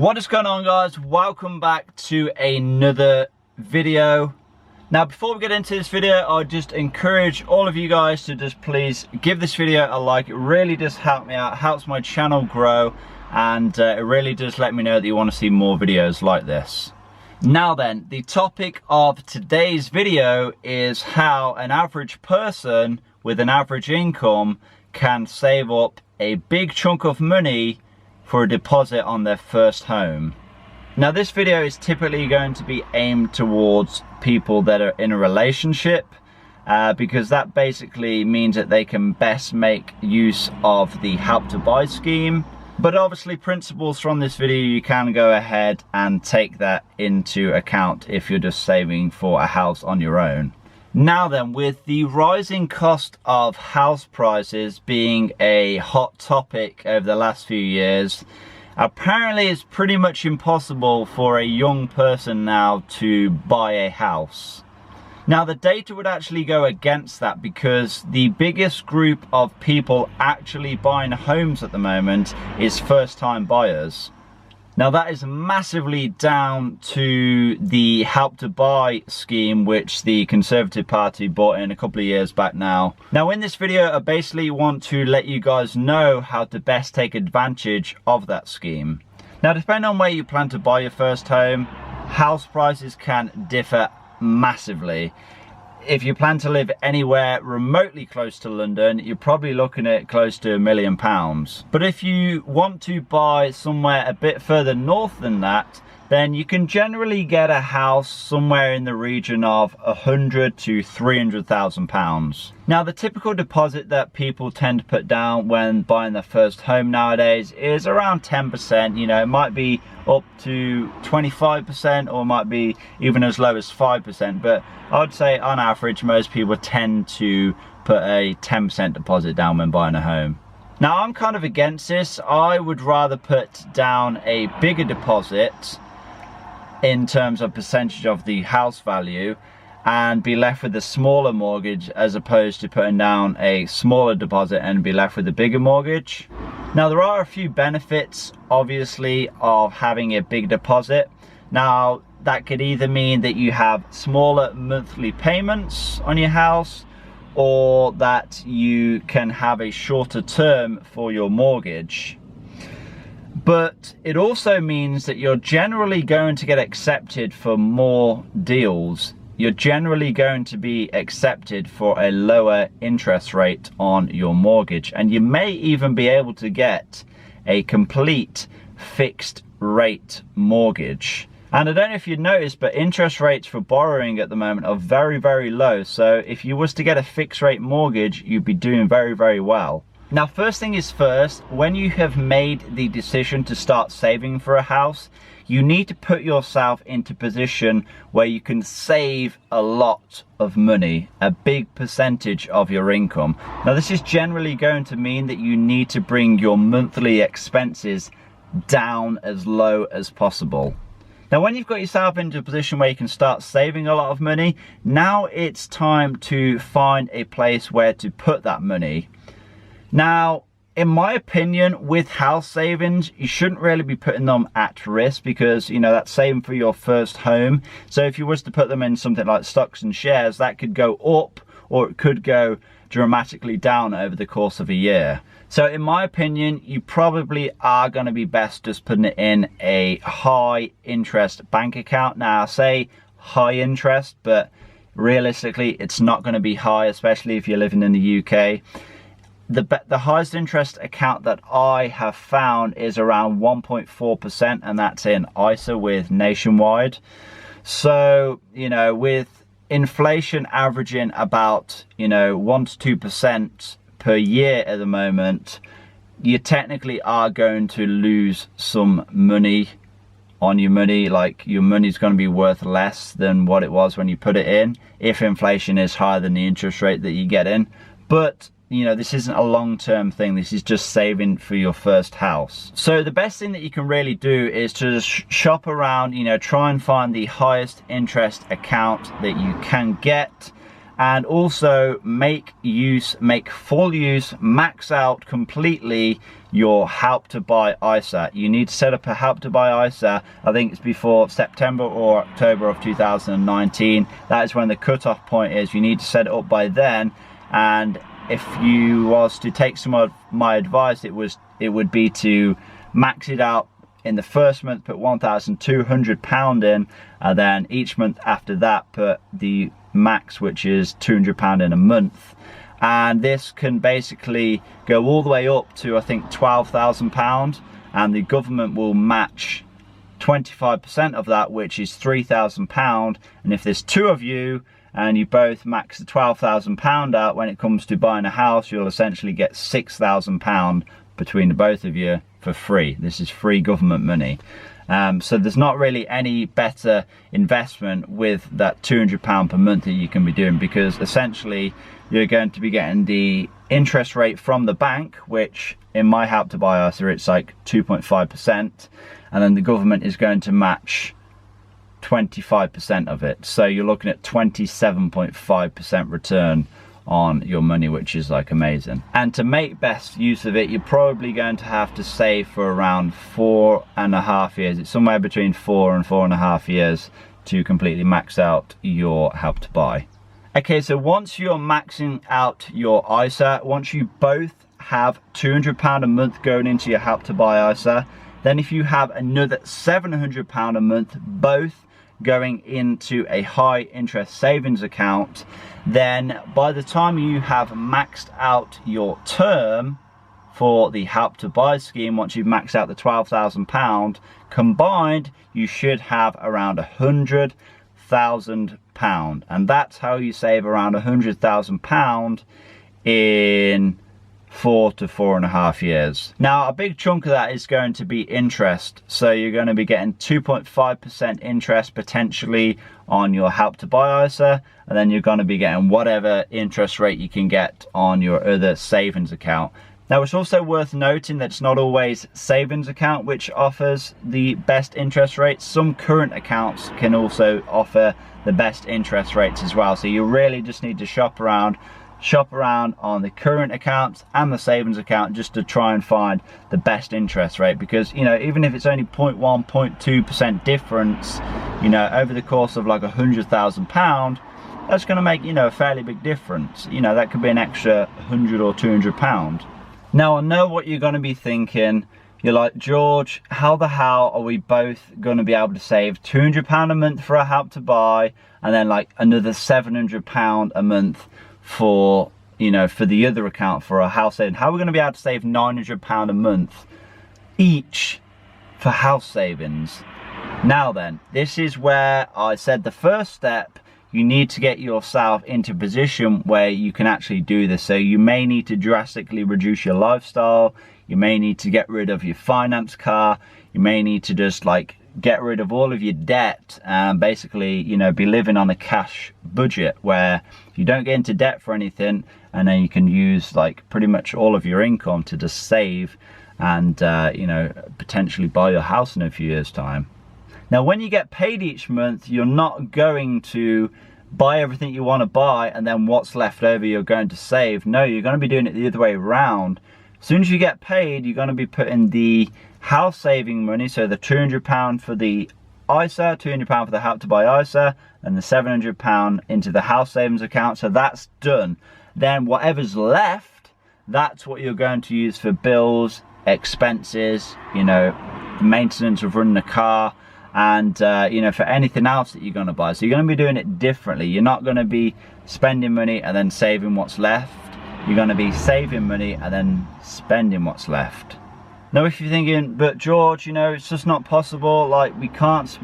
What is going on, guys? Welcome back to another video. Now, before we get into this video, I'll just encourage all of you guys to just please give this video a like. It really does help me out, helps my channel grow, and it really does let me know that you want to see more videos like this. Now then, the topic of today's video is how an average person with an average income can save up a big chunk of money for a deposit on their first home. Now, this video is typically going to be aimed towards people that are in a relationship because that basically means that they can best make use of the Help to Buy scheme. But obviously, principles from this video, you can go ahead and take that into account if you're just saving for a house on your own. Now then, with the rising cost of house prices being a hot topic over the last few years, apparently it's pretty much impossible for a young person now to buy a house. Now, the data would actually go against that because the biggest group of people actually buying homes at the moment is first-time buyers. Now, that is massively down to the Help to Buy scheme, which the Conservative Party brought in a couple of years back now. Now, in this video, I basically want to let you guys know how to best take advantage of that scheme. Now, depending on where you plan to buy your first home, house prices can differ massively. If you plan to live anywhere remotely close to London, you're probably looking at close to £1 million. But if you want to buy somewhere a bit further north than that, then you can generally get a house somewhere in the region of £100,000 to £300,000. Now, the typical deposit that people tend to put down when buying their first home nowadays is around 10%. You know, it might be up to 25% or it might be even as low as 5%. But I'd say on average, most people tend to put a 10% deposit down when buying a home. Now, I'm kind of against this. I would rather put down a bigger deposit in terms of percentage of the house value and be left with a smaller mortgage as opposed to putting down a smaller deposit and be left with a bigger mortgage. Now, there are a few benefits, obviously, of having a big deposit. Now, that could either mean that you have smaller monthly payments on your house, or that you can have a shorter term for your mortgage. But it also means that you're generally going to get accepted for more deals. You're generally going to be accepted for a lower interest rate on your mortgage. And you may even be able to get a complete fixed rate mortgage. And I don't know if you've noticed, but interest rates for borrowing at the moment are very, very low. So if you was to get a fixed rate mortgage, you'd be doing very, very well. Now, first thing is first, when you have made the decision to start saving for a house, you need to put yourself into a position where you can save a lot of money, a big percentage of your income. Now, this is generally going to mean that you need to bring your monthly expenses down as low as possible. Now, when you've got yourself into a position where you can start saving a lot of money, now it's time to find a place where to put that money. Now, in my opinion, with house savings, you shouldn't really be putting them at risk because, you know, that's saving for your first home. So if you was to put them in something like stocks and shares, that could go up or it could go dramatically down over the course of a year. So in my opinion, you probably are going to be best just putting it in a high interest bank account. Now, I say high interest, but realistically, it's not going to be high, especially if you're living in the UK. The highest interest account that I have found is around 1.4%, and that's in ISA with Nationwide. So, you know, with inflation averaging about, 1 to 2% per year at the moment, you technically are going to lose some money on your money. Like, your money's going to be worth less than what it was when you put it in if inflation is higher than the interest rate that you get in. But this isn't a long-term thing. This is just saving for your first house. So the best thing that you can really do is to just shop around, try and find the highest interest account that you can get. And also make full use, max out completely your Help to Buy ISA. You need to set up a Help to Buy ISA. I think it's before September or October of 2019. That is when the cutoff point is. You need to set it up by then. And if you was to take some of my advice, it would be to max it out in the first month, put £1,200 in, and then each month after that put the max, which is £200 in a month. And this can basically go all the way up to, I think, £12,000, and the government will match 25% of that, which is £3,000. And if there's two of you and you both max the £12,000 out, when it comes to buying a house, you'll essentially get £6,000 between the both of you for free. This is free government money. So there's not really any better investment with that £200 per month that you can be doing, because essentially you're going to be getting the interest rate from the bank, which in my Help to Buy ISA it's like 2.5%, and then the government is going to match 25% of it. So you're looking at 27.5% return on your money, which is like amazing. And to make best use of it, you're probably going to have to save for around 4.5 years. It's somewhere between 4 and 4.5 years to completely max out your Help to Buy. Okay, so once you're maxing out your ISA, once you both have £200 a month going into your Help to Buy ISA, then if you have another £700 a month, both going into a high interest savings account, then by the time you have maxed out your term for the Help to Buy scheme, once you've maxed out the £12,000 combined, you should have around £100,000, and that's how you save around £100,000 in 4 to 4.5 years. Now, a big chunk of that is going to be interest. So you're going to be getting 2.5% interest potentially on your Help to Buy ISA, and then you're going to be getting whatever interest rate you can get on your other savings account. Now, it's also worth noting that it's not always savings account which offers the best interest rates. Some current accounts can also offer the best interest rates as well. So you really just need to shop around on the current accounts and the savings account just to try and find the best interest rate, because, you know, even if it's only 0.1, 0.2% difference, you know, over the course of like £100,000, that's going to make, you know, a fairly big difference. You know, that could be an extra £100 or £200. Now, I know what you're going to be thinking. You're like, George, how the hell are we both going to be able to save £200 a month for a Help to Buy, and then like another £700 a month for, you know, for the other account for a house saving? How are we going to be able to save £900 a month each for house savings? Now then, this is where I said the first step, you need to get yourself into a position where you can actually do this. So you may need to drastically reduce your lifestyle, you may need to get rid of your finance car, you may need to just like get rid of all of your debt and basically, you know, be living on a cash budget where you don't get into debt for anything, and then you can use like pretty much all of your income to just save and you know, potentially buy your house in a few years' time. Now, when you get paid each month, you're not going to buy everything you want to buy and then what's left over you're going to save. No, you're going to be doing it the other way around. As soon as you get paid, you're going to be putting the house saving money, so the £200 for the ISA, £200 for the Help to Buy ISA, and the £700 into the house savings account. So that's done. Then whatever's left, that's what you're going to use for bills, expenses, you know, the maintenance of running a car, and you know, for anything else that you're going to buy. So you're going to be doing it differently. You're not going to be spending money and then saving what's left. You're going to be saving money and then spending what's left. Now, if you're thinking, but George, you know, it's just not possible, like we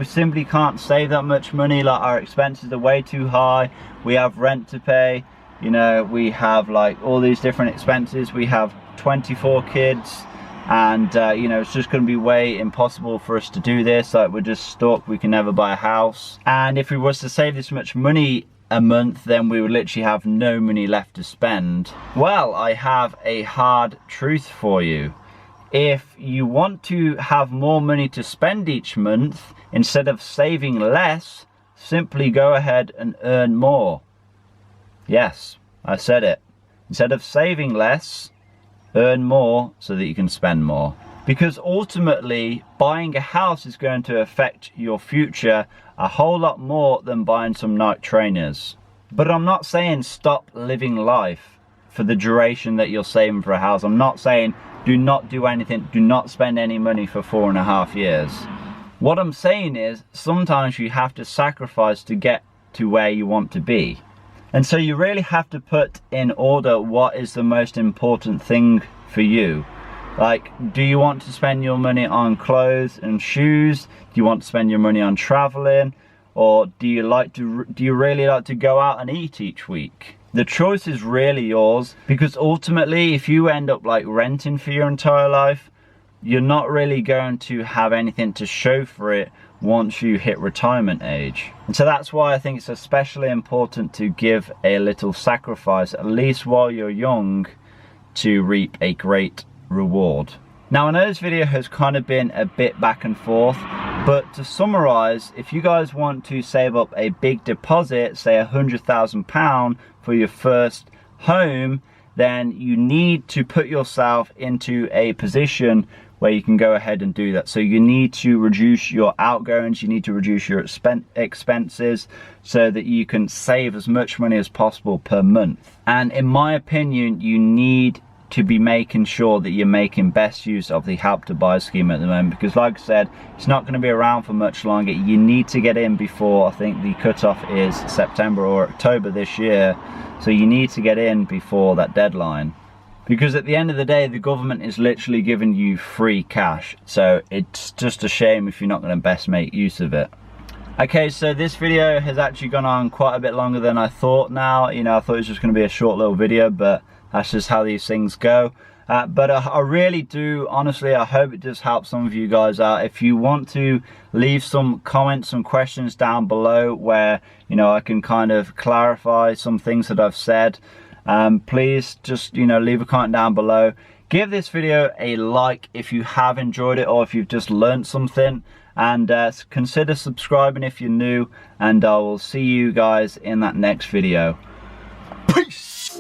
simply can't save that much money, like our expenses are way too high, we have rent to pay, you know, we have like all these different expenses, we have 24 kids, and you know, it's just going to be way impossible for us to do this, like we're just stuck, we can never buy a house. And if we was to save this much money a month, then we would literally have no money left to spend. Well, I have a hard truth for you. If you want to have more money to spend each month, instead of saving less, simply go ahead and earn more. Yes, I said it. Instead of saving less, earn more so that you can spend more. Because ultimately, buying a house is going to affect your future a whole lot more than buying some Nike trainers. But I'm not saying stop living life for the duration that you're saving for a house. I'm not saying do not do anything, do not spend any money for 4.5 years. What I'm saying is sometimes you have to sacrifice to get to where you want to be. And so you really have to put in order what is the most important thing for you. Like, do you want to spend your money on clothes and shoes? Do you want to spend your money on traveling? Or do you really like to go out and eat each week? The choice is really yours, because ultimately if you end up like renting for your entire life, you're not really going to have anything to show for it once you hit retirement age. And so that's why I think it's especially important to give a little sacrifice, at least while you're young, to reap a great reward. Now I know this video has kind of been a bit back and forth, but to summarize, if you guys want to save up a big deposit, say £100,000 for your first home, then you need to put yourself into a position where you can go ahead and do that. So you need to reduce your outgoings, you need to reduce your expenses so that you can save as much money as possible per month. And in my opinion, you need to be making sure that you're making best use of the Help to Buy scheme at the moment, because like I said, it's not going to be around for much longer. You need to get in before, I think the cutoff is September or October this year, so you need to get in before that deadline. Because at the end of the day, the government is literally giving you free cash. So it's just a shame if you're not going to best make use of it. Okay, so this video has actually gone on quite a bit longer than I thought now. You know, I thought it was just going to be a short little video, but that's just how these things go. But I really do, honestly, I hope it does help some of you guys out. If you want to leave some comments, some questions down below where, you know, I can kind of clarify some things that I've said, please just, you know, leave a comment down below. Give this video a like if you have enjoyed it or if you've just learned something, and consider subscribing if you're new, and I will see you guys in that next video. Peace.